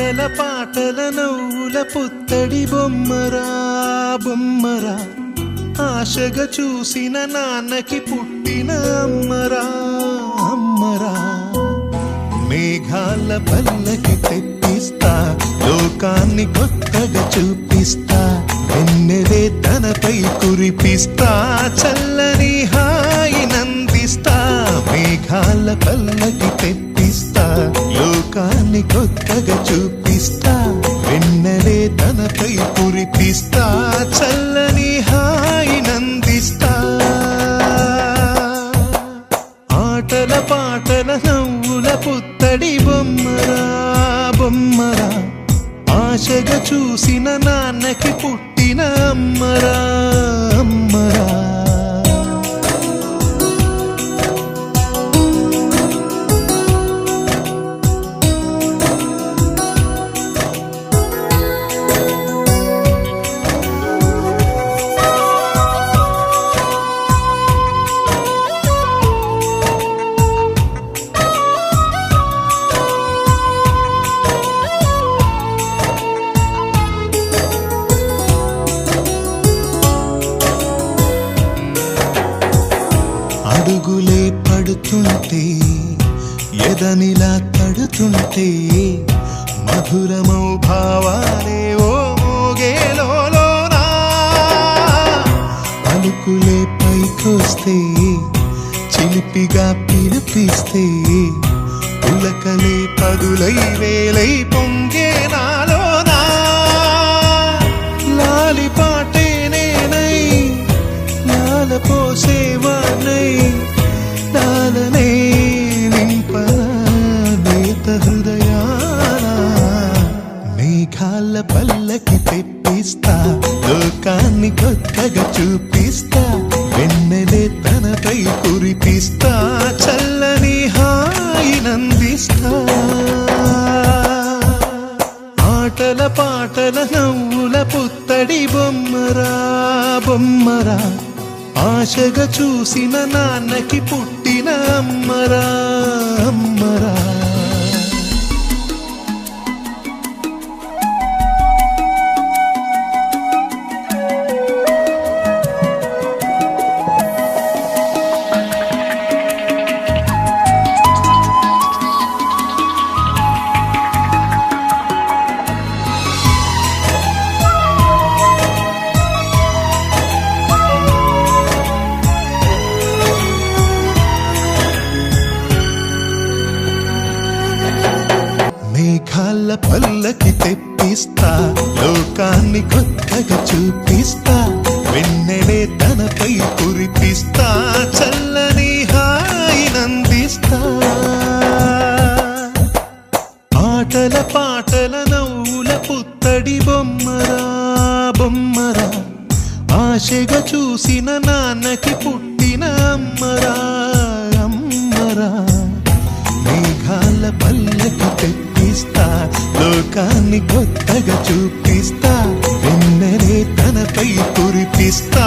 ఆటల పాటల నవ్వుల పుత్తడి బొమ్మరా బొమ్మరా, ఆశగా చూసిన నాన్నకి పుట్టిన అమ్మరా అమ్మరా. మేఘాల పల్లకి తెప్పిస్తా, లోకాన్ని కొత్తగా చూపిస్తా, వెన్నెలే తనపై కురిపిస్తా, చల్లని హాయి నందిస్తా. మేఘాల పల్లకి తెప్పిస్తా, లోకాన్ని కొత్తగా చూపిస్తా, వెన్నెలే తనపై కురిపిస్తా, చల్లని హాయి నందిస్తా. ఆటల పాటల నవ్వుల పుత్తడి బొమ్మరా బొమ్మరా, ఆశగా చూసిన నాన్నకి పుట్టిన అమ్మరా అమ్మరా. అడుగులే పడుతుంటే, ఎదనిలా తడుతుంటే, మధురమౌ భావాలే ఓ మోగేలోనా. పలుకులే పైకొస్తే, చిలిపిగా పిలిపిస్తే, పులకలే పదులై వేలై పొంగే నాలోనా. లాలి పాటే నేనై లాల పోసేవాణ్ణై, లాలనే నింపనేత హృదయాన. మేఘాల పల్లకి తెప్పిస్తా, లోకాన్ని కొత్తగా చూపిస్తా, వెన్నెలే తనపై కురిపిస్తా, చల్లని హాయి నందిస్తా. ఆటల పాటల నవ్వుల పుత్తడి బొమ్మరా బొమ్మరా, ఆశగా చూసిన నాన్నకి పుట్టిన అమ్మరా అమ్మరా. మేఘాల పల్లకి తెప్పిస్తా, లోకాన్ని కొత్తగా చూపిస్తా, వెన్నెలే తనపై కురిపిస్తా, చల్లని హాయి నందిస్తా. ఆటల పాటల నవ్వుల పుత్తడి బొమ్మరా బొమ్మరా, ఆశగా చూసిన నాన్నకి పుట్టిన అమ్మరా అమ్మరా. మేఘాల పల్లకి తెప్పిస్తా, లోకాన్ని కొత్తగా చూపిస్తా, వెన్నెలే తనపై కురిపిస్తా,